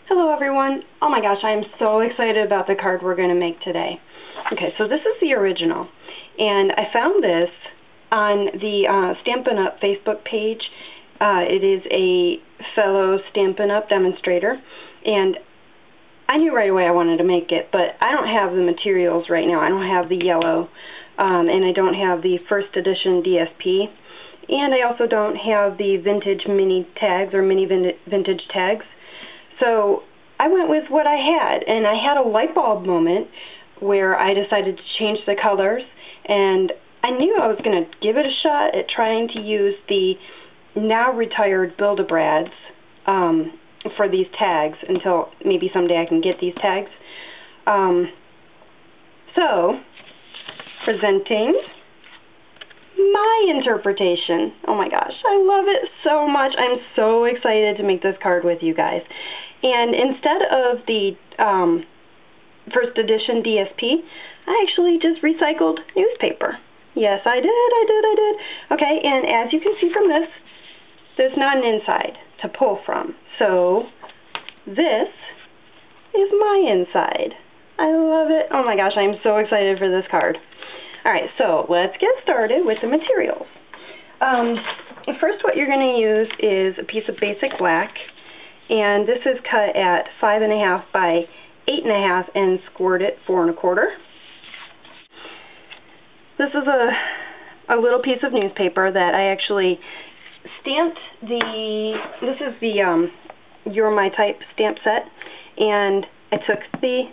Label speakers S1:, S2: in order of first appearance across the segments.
S1: Hello everyone. Oh my gosh, I am so excited about the card we're going to make today. Okay, so this is the original, and I found this on the Stampin' Up! Facebook page. It is a fellow Stampin' Up! Demonstrator, and I knew right away I wanted to make it, but I don't have the materials right now. I don't have the yellow, and I don't have the first edition DSP, and I also don't have the vintage mini tags or mini vintage tags. So I went with what I had, and I had a light bulb moment where I decided to change the colors, and I knew I was going to give it a shot at trying to use the now retired Build-A-Brads for these tags until maybe someday I can get these tags. So, presenting my interpretation. Oh my gosh, I love it so much. I'm so excited to make this card with you guys. And instead of the first edition DSP, I actually just recycled newspaper. Yes, I did. Okay, and as you can see from this, there's not an inside to pull from. So, this is my inside. I love it. Oh my gosh, I'm so excited for this card. Alright, so let's get started with the materials. First, what you're going to use is a piece of basic black, and this is cut at 5.5 by 8.5 and scored at 4 1/4. This is a little piece of newspaper that I actually stamped this is the You're My Type stamp set, and I took the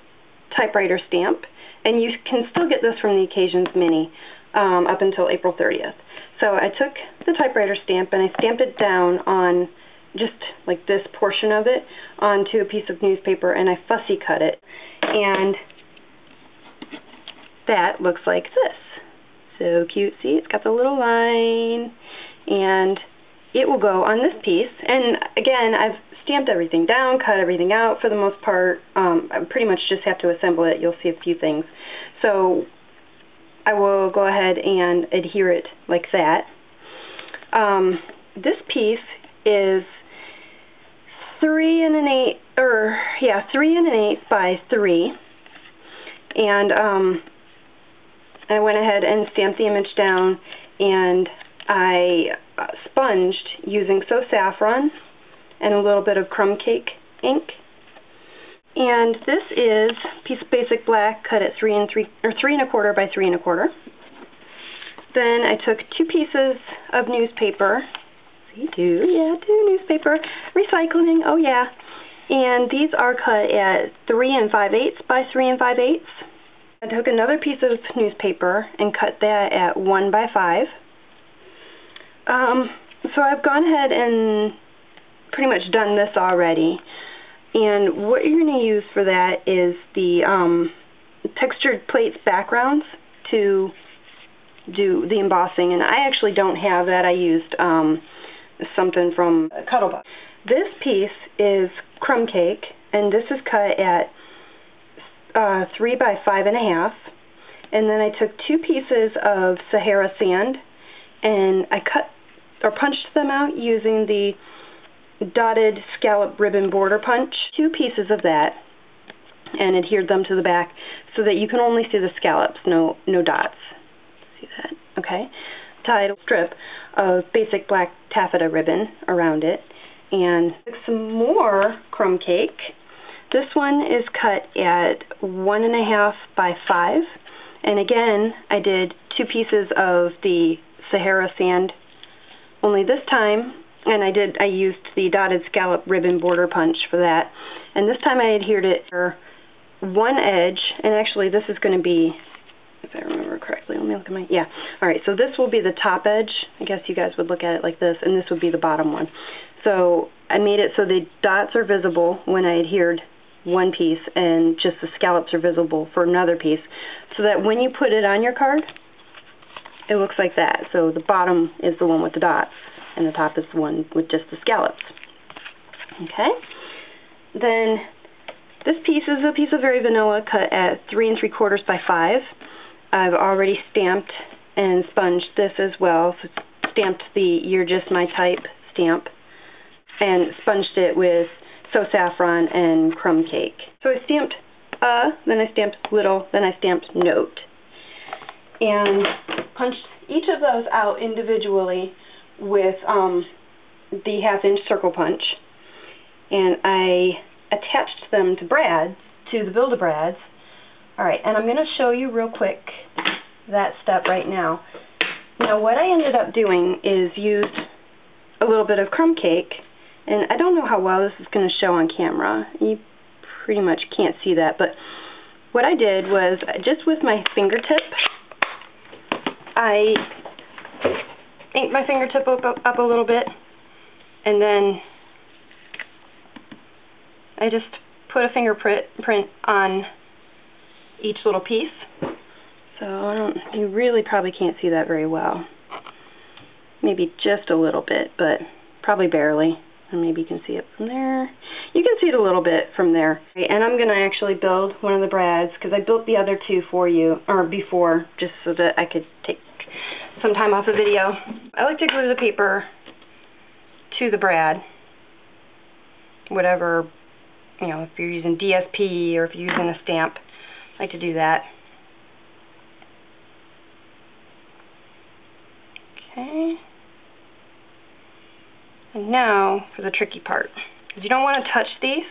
S1: typewriter stamp, and you can still get this from the Occasions Mini up until April 30th. So I took the typewriter stamp and I stamped it down on just like this portion of it onto a piece of newspaper, and I fussy cut it, and that looks like this. So cute. See, it's got the little line, and it will go on this piece. And again, I've stamped everything down, cut everything out for the most part. I pretty much just have to assemble it. You'll see a few things. So I will go ahead and adhere it like that. This piece is 3 1/8 by 3, and I went ahead and stamped the image down, and I sponged using So Saffron and a little bit of crumb cake ink. And this is a piece of basic black cut at 3 1/4 by 3 1/4. Then I took 2 pieces of newspaper. See, two newspaper. Recycling, oh yeah. And these are cut at 3 5/8 by 3 5/8. I took another piece of newspaper and cut that at 1 by 5. So I've gone ahead and pretty much done this already. And what you're going to use for that is the textured plates backgrounds to do the embossing. And I actually don't have that. I used something from Cuttlebox. This piece is crumb cake, and this is cut at 3 by 5.5. And then I took 2 pieces of Sahara sand, and I cut or punched them out using the dotted scallop ribbon border punch. 2 pieces of that, and adhered them to the back so that you can only see the scallops, no dots. See that? Okay. Tied a strip of basic black taffeta ribbon around it, and took some more crumb cake. This one is cut at 1 1/2 by 5, and again I did 2 pieces of the Sahara sand, only this time, and I used the dotted scallop ribbon border punch for that, and this time I adhered it for one edge, and actually this is going to be, if I remember correctly, let me look at my, yeah, alright, so this will be the top edge. I guess you guys would look at it like this, and this would be the bottom one. So I made it so the dots are visible when I adhered one piece, and just the scallops are visible for another piece, so that when you put it on your card, it looks like that. So the bottom is the one with the dots, and the top is the one with just the scallops. Okay? Then this piece is a piece of very vanilla cut at 3 3/4 by 5. I've already stamped and sponged this as well. So stamped the You're Just My Type stamp and sponged it with So Saffron and Crumb Cake. So I stamped then I stamped little, then I stamped note. And punched each of those out individually with the 1/2-inch circle punch. And I attached them to brads, to the Build-A-Brads. Alright, and I'm going to show you real quick that step right now. Now what I ended up doing is used a little bit of Crumb Cake, and I don't know how well this is going to show on camera. You pretty much can't see that, but what I did was, just with my fingertip, I inked my fingertip up a little bit, and then I just put a fingerprint on each little piece. So you really probably can't see that very well. Maybe just a little bit, but probably barely. And maybe you can see it from there. You can see it a little bit from there. And I'm going to actually build one of the brads, because I built the other two for you, or before, just so that I could take some time off the video. I like to glue the paper to the brad. Whatever, you know, if you're using DSP or if you're using a stamp, I like to do that. Okay. And now for the tricky part, because you don't want to touch these.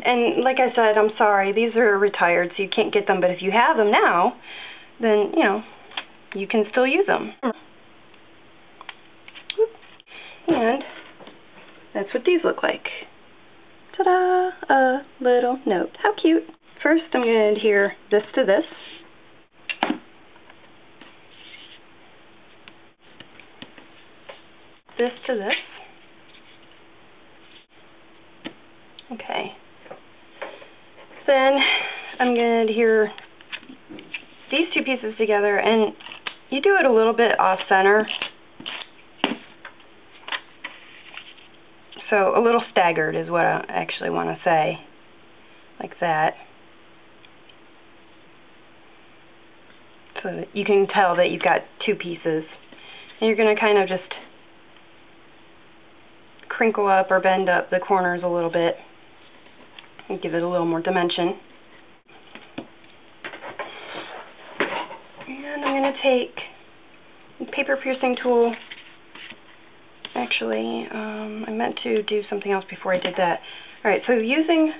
S1: And like I said, I'm sorry, these are retired, so you can't get them. But if you have them now, then, you know, you can still use them. And that's what these look like. Ta-da! A little note. How cute. First, I'm going to adhere this to this. This to this. Okay. Then I'm going to adhere these two pieces together, and you do it a little bit off center. So a little staggered is what I actually want to say. Like that. So that you can tell that you've got two pieces. And you're going to kind of just crinkle up or bend up the corners a little bit and give it a little more dimension. And I'm going to take a paper piercing tool. Actually, I meant to do something else before I did that. Alright, so using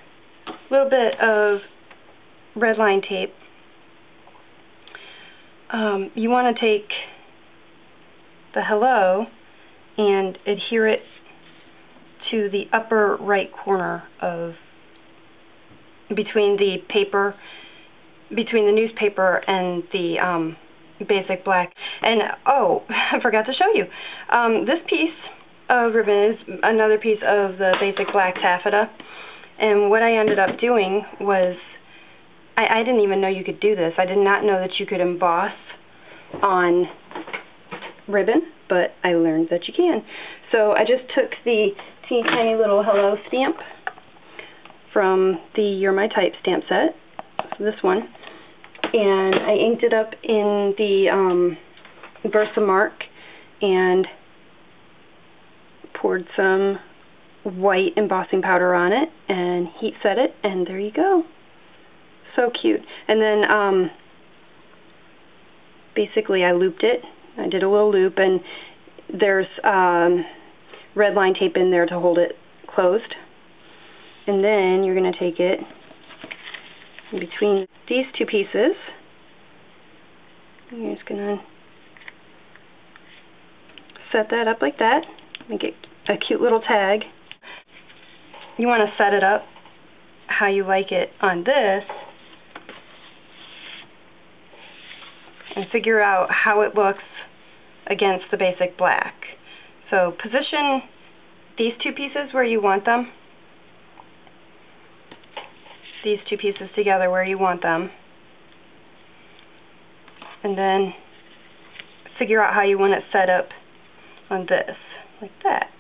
S1: a little bit of red line tape, you want to take the hello and adhere it to the upper right corner of between the paper, between the newspaper and the basic black. And oh, I forgot to show you. This piece of ribbon is another piece of the basic black taffeta. And what I ended up doing was, I didn't even know you could do this. I did not know that you could emboss on ribbon, but I learned that you can. So I just took the teeny tiny little hello stamp from the You're My Type stamp set, so this one, and I inked it up in the Versamark and poured some white embossing powder on it and heat set it, and there you go. So cute. And then basically I looped it. I did a little loop, and there's red line tape in there to hold it closed. And then you're going to take it in between these two pieces. And you're just going to set that up like that. Make it a cute little tag. You want to set it up how you like it on this, and figure out how it looks against the basic black. So position these two pieces where you want them, these two pieces together where you want them, and then figure out how you want it set up on this, like that.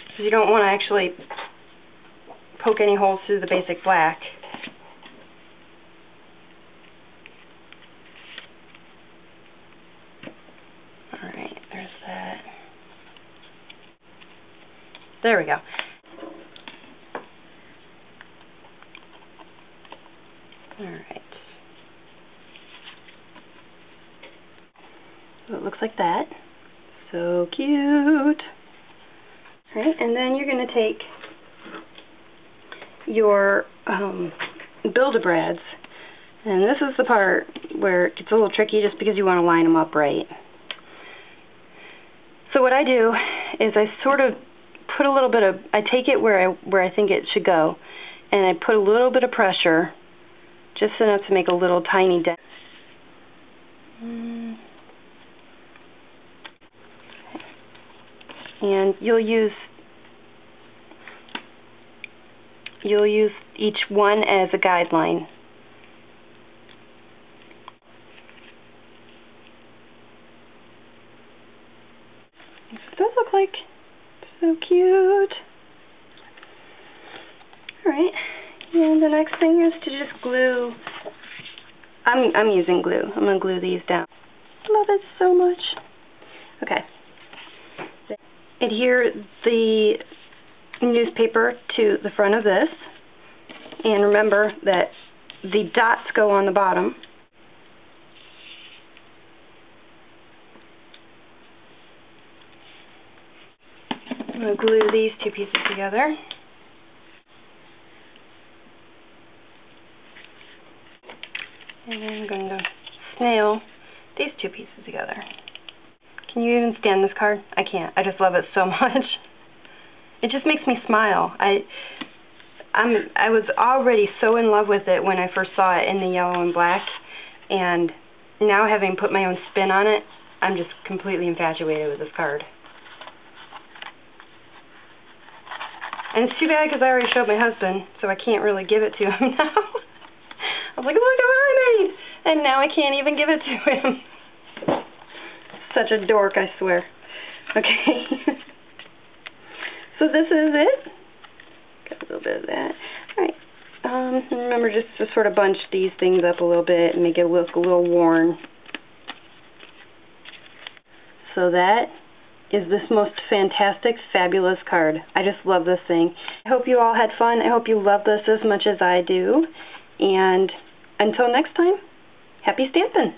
S1: Because you don't want to actually poke any holes through the basic black. Alright, there's that. There we go. So it looks like that. So cute. Alright, and then you're going to take your Build-A-Brads, and this is the part where it gets a little tricky just because you want to line them up right. So what I do is I sort of put a little bit of, I take it where I think it should go, and I put a little bit of pressure, just enough to make a little tiny dent. And you'll use each one as a guideline. It does look like so cute. Alright, and the next thing is to just glue. I'm using glue. I'm going to glue these down. Love it so much. Okay. Adhere the newspaper to the front of this, and remember that the dots go on the bottom. I'm going to glue these two pieces together. And then I'm going to snail these two pieces together. Can you even stand this card? I can't. I just love it so much. It just makes me smile. I was already so in love with it when I first saw it in the yellow and black, and now having put my own spin on it, I'm just completely infatuated with this card. And it's too bad because I already showed my husband, so I can't really give it to him now. I was like, look at what I made! And now I can't even give it to him. Such a dork, I swear. Okay. So this is it. Got a little bit of that. Alright. Remember just to sort of bunch these things up a little bit and make it look a little worn. So that is this most fantastic, fabulous card. I just love this thing. I hope you all had fun. I hope you love this as much as I do. And until next time, happy stamping!